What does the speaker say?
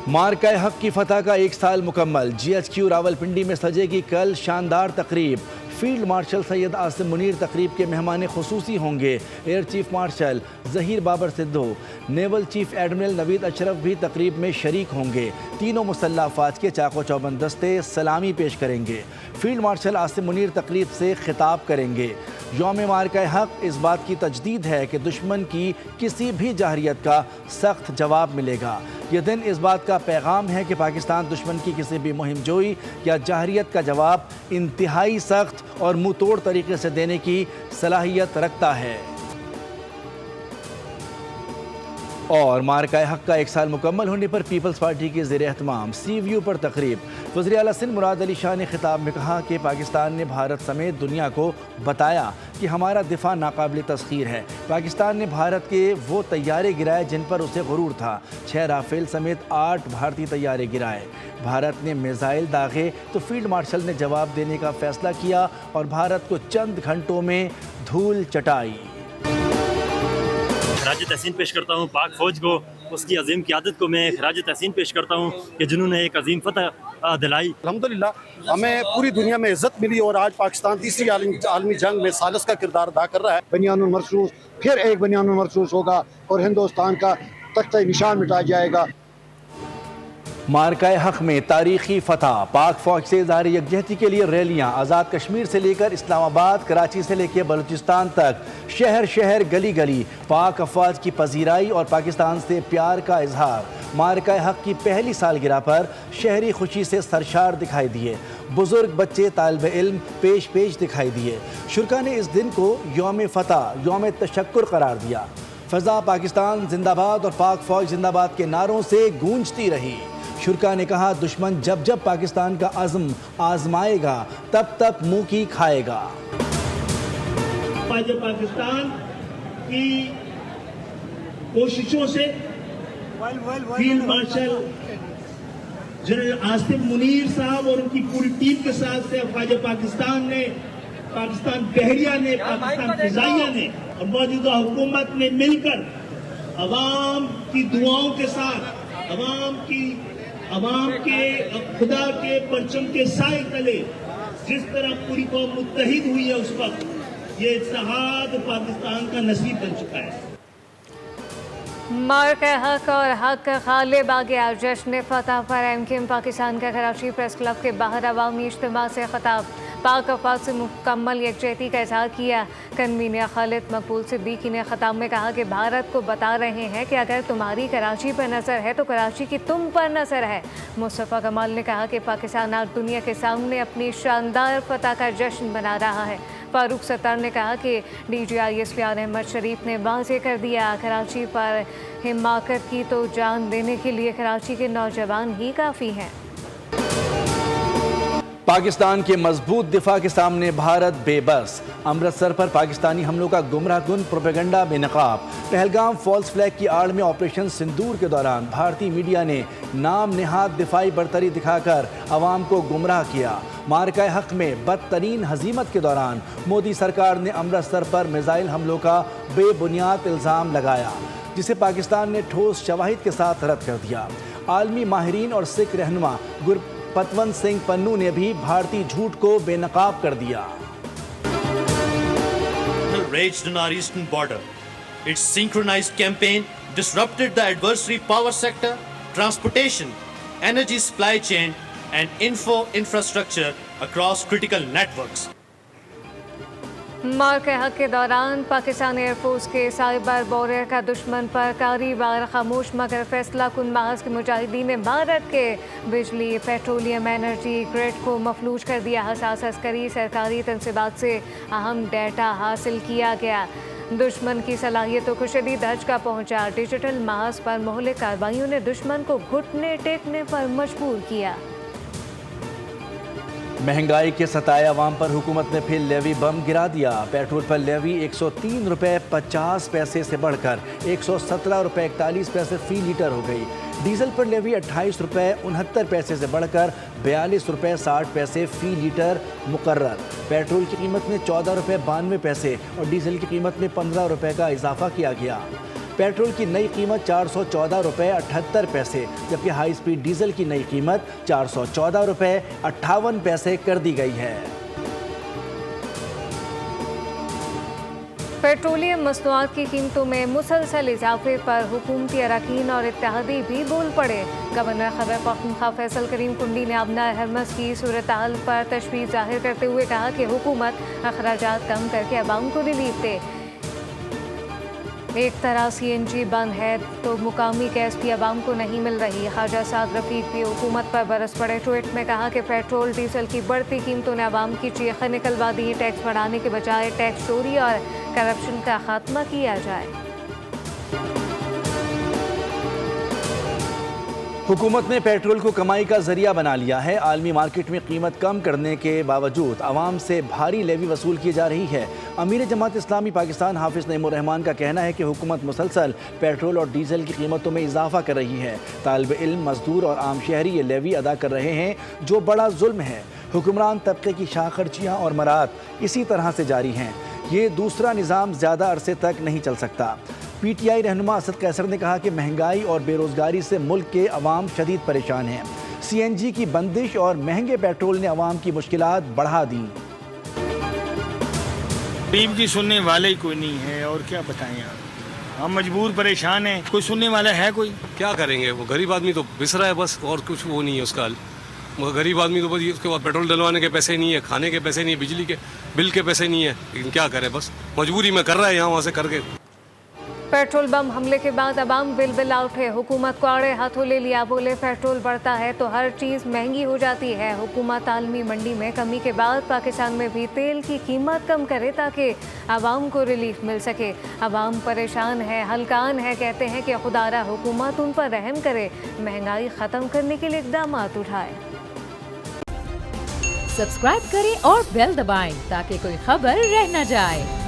मार्का हक की फतह का 1 साल मुकम्मल। GHQ रावलपिंडी में सजेगी कल शानदार तकरीब। फील्ड मार्शल सैयद आसिम मुनीर तकरीब के मेहमान खुसूसी होंगे। Air chief marshal Zaheer Babar Sidhu, naval chief admiral Naveed Ashraf भी तकरीब में शरीक होंगे। तीनों मुसल्लह अफवाज के चाको चौबंद दस्ते सलामी पेश करेंगे। फील्ड मार्शल आसिम मुनीर तकरीब से खिताब करेंगे। यौम मार्का हक इस बात की तजदीद है कि दुश्मन की किसी भी जाहरियत का सख्त जवाब मिलेगा। यह दिन इस बात का पैगाम है कि पाकिस्तान दुश्मन की किसी भी मुहिम जोई या जाहरियत का जवाब इंतहाई सख्त और मुंह तोड़ तरीके से देने की सलाहियत रखता है। और मार्का हक का 1 साल मुकम्मल होने पर पीपल्स पार्टी के ज़ेर एहतमाम सी व्यू पर तकरीब। वज़ीर आला सिंध मुराद अली शाह ने खिताब में कहा कि पाकिस्तान ने भारत समेत दुनिया को बताया कि हमारा दिफा नाकाबिल तस्खीर है। पाकिस्तान ने भारत के वो तैयारे गिराए जिन पर उसे गुरूर था। 6 राफेल समेत 8 भारतीय तैयारे गिराए। भारत ने मिसाइल दागे तो फील्ड मार्शल ने जवाब देने का फैसला किया और भारत को चंद घंटों में धूल चटाई। खराज तहसीन पेश करता हूँ पाक फ़ौज को, उसकी अजीम क़यादत को मैं खराज तहसीन पेश करता हूँ कि जिन्होंने एक अजीम फतह दिलाई। अल्हम्दुलिल्लाह हमें पूरी दुनिया में इज़्ज़त मिली और आज पाकिस्तान तीसरी आलमी जंग में सालिस का किरदार अदा कर रहा है। बनियानुल मरसूस फिर एक बनियानुल मरसूस होगा और हिंदुस्तान का तख्ता निशान मिटाया जाएगा। मार्का हक में तारीखी फतह। पाक फौज से इज़हार यकजहती के लिए रैलियां। आज़ाद कश्मीर से लेकर इस्लामाबाद, कराची से लेकर बलूचिस्तान तक शहर शहर गली गली पाक अफवाज की पजीराई और पाकिस्तान से प्यार का इजहार। मार्का हक की पहली सालगिरह पर शहरी खुशी से सरशार दिखाई दिए। बुजुर्ग, बच्चे, तालिब इल्म पेश दिखाई दिए। शुरा ने इस दिन को यौम फतह, यौम तशक्कुर करार दिया। फ़ज़ा पाकिस्तान जिंदाबाद और पाक फौज जिंदाबाद के नारों से गूंजती रही। शुरा ने कहा, दुश्मन जब जब पाकिस्तान का अज़्म आजमाएगा तब तक मुंह की खाएगा। पाकिस्तान की कोशिशों से field marshal general Asim Munir साहब और उनकी पूरी टीम के साथ से फ़ौज पाकिस्तान ने, पाकिस्तान बहरिया ने, पाकिस्तान फिजाइया ने और मौजूदा हुकूमत ने मिलकर अवाम की दुआओं के साथ अवाम के खुदा के परचम के साए तले जिस तरह पूरी कौम मुत्तहिद हुई है, उस वक्त ये इत्तेहाद पाकिस्तान का नसीब बन चुका है। मार्का हक और हक गालिब आ गया। जश्न फतह पर MKM पाकिस्तान का कराची प्रेस क्लब के बाहर अवामी इज्तिमा से खिताब। पाक अफवाज से मुकम्मल यकजहती का इजहार किया। कन्वीनर खालिद मकबूल सिद्दीकी ने खिताब में कहा कि भारत को बता रहे हैं कि अगर तुम्हारी कराची पर नज़र है तो कराची की तुम पर नज़र है। मुस्तफ़ा कमाल ने कहा कि पाकिस्तान आज दुनिया के सामने अपनी शानदार फतह का जश्न मना रहा है। फारूक सत्तार ने कहा कि DGI इस्फियान अहमद शरीफ ने वाज़ेह कर दिया, कराची पर हिमाकत की तो जान देने के लिए कराची के नौजवान ही काफ़ी हैं। पाकिस्तान के मजबूत दिफा के सामने भारत बेबस। अमृतसर पर पाकिस्तानी हमलों का गुमराहकुन प्रोपेगेंडा बेनकाब। पहलगाम फॉल्स फ्लैग की आड़ में ऑपरेशन सिंदूर के दौरान भारतीय मीडिया ने नाम नेहाद दिफाई बरतरी दिखाकर अवाम को गुमराह किया। मार्का हक में बदतरीन हजीमत के दौरान मोदी सरकार ने अमृतसर पर मिसाइल हमलों का बेबुनियाद इल्ज़ाम लगाया, जिसे पाकिस्तान ने ठोस शवाहिद के साथ रद्द कर दिया। आलमी माहिरीन और सिख रहनुमा गुरपतवंत सिंह पन्नू ने भी भारतीय झूठ को बेनकाब कर दिया। Raged on our eastern border. Its synchronized campaign disrupted the adversary power sector, transportation, energy supply chain, and infrastructure across critical networks. मार्का हक के दौरान पाकिस्तान एयरफोर्स के साइबर वॉरियर का दुश्मन पर कारी वार खामोश मगर फैसला कुन महज के मुजाहिदीन ने भारत के बिजली, पेट्रोलियम, एनर्जी ग्रिड को मफलूज कर दिया। हसास अस्करी सरकारी तनसीबात से अहम डेटा हासिल किया गया। दुश्मन की सलाहियतों को शदीद धचका पहुंचा। डिजिटल महज पर मोहलिक कार्रवाइयों ने दुश्मन को घुटने टेकने पर मजबूर किया। महंगाई के सताए अवाम पर हुकूमत ने फिर लेवी बम गिरा दिया। पेट्रोल पर लेवी 103 रुपये 50 पैसे से बढ़कर 117 रुपये 41 पैसे फी लीटर हो गई। डीजल पर लेवी 28 रुपये 69 पैसे से बढ़कर 42 रुपये 60 पैसे फी लीटर मुकर्रर। पेट्रोल की कीमत में 14 रुपये 92 पैसे और डीजल की कीमत में 15 रुपये का इजाफा किया गया। पेट्रोल की नई कीमत 414 रुपये 78 पैसे, जबकि हाई स्पीड डीजल की नई कीमत 414 रुपये 58 पैसे कर दी गई है। पेट्रोलियम मसनूआत की कीमतों में मुसलसल इजाफे पर हुकूमती अरकान और इत्तेहादी भी बोल पड़े। गवर्नर खैबर पख्तूनख्वा फैसल करीम कुंडी ने अबना हरमस की सूरत हाल पर तशवीश जाहिर करते हुए कहा कि हुकूमत अखराजात कम करके अवाम को रिलीफ दे। एक तरह CNG बंद है तो मुकामी गैस भी अवाम को नहीं मिल रही। ख्वाजा साद रफीक भी हुकूमत पर बरस पड़े। ट्वीट में कहा कि पेट्रोल डीजल की बढ़ती कीमतों ने अवाम की चीखें निकलवा दी। टैक्स बढ़ाने के बजाय टैक्स चोरी और करप्शन का खात्मा किया जाए। हुकूमत ने पेट्रोल को कमाई का जरिया बना लिया है। आलमी मार्केट में कीमत कम करने के बावजूद आवाम से भारी लेवी वसूल की जा रही है। अमीर जमात इस्लामी पाकिस्तान हाफिज नईमुर रहमान का कहना है कि हुकूमत मुसलसल पेट्रोल और डीजल की कीमतों में इजाफा कर रही है। तालिब इल्म, मजदूर और आम शहरी ये लेवी अदा कर रहे हैं, जो बड़ा जुल्म है। हुक्मरान तबके की शाखर्चियाँ और मरात इसी तरह से जारी हैं। ये दूसरा निज़ाम ज़्यादा अरसे तक नहीं चल सकता। PTI रहनुमा असद कैसर ने कहा कि महंगाई और बेरोज़गारी से मुल्क के अवाम शदीद परेशान हैं। CNG की बंदिश और महंगे पेट्रोल ने अवाम की मुश्किलात बढ़ा दी। गरीब की सुनने वाले ही कोई नहीं है, और क्या बताएं आप, हम मजबूर परेशान हैं, कोई सुनने वाला है कोई? क्या करेंगे, वो गरीब आदमी तो पिस रहा है बस, और कुछ वो नहीं है उसका हल। वो गरीब आदमी तो बस उसके बाद पेट्रोल डलवाने के पैसे नहीं है, खाने के पैसे नहीं है, बिजली के बिल के पैसे नहीं है, लेकिन क्या करे, बस मजबूरी में कर रहा है यहाँ वहाँ से करके। पेट्रोल बम हमले के बाद अवाम बिलबिला उठे। हुकूमत को आड़े हाथों ले लिया। बोले पेट्रोल बढ़ता है तो हर चीज़ महंगी हो जाती है। हुकूमत आलमी मंडी में कमी के बाद पाकिस्तान में भी तेल की कीमत कम करे ताकि अवाम को रिलीफ मिल सके। अवाम परेशान है, हलकान है, कहते हैं कि खुदारा हुकूमत उन पर रहम करे, महंगाई ख़त्म करने के लिए इक़दाम उठाए। सब्सक्राइब करें और बेल दबाएं ताकि कोई खबर रह न जाए।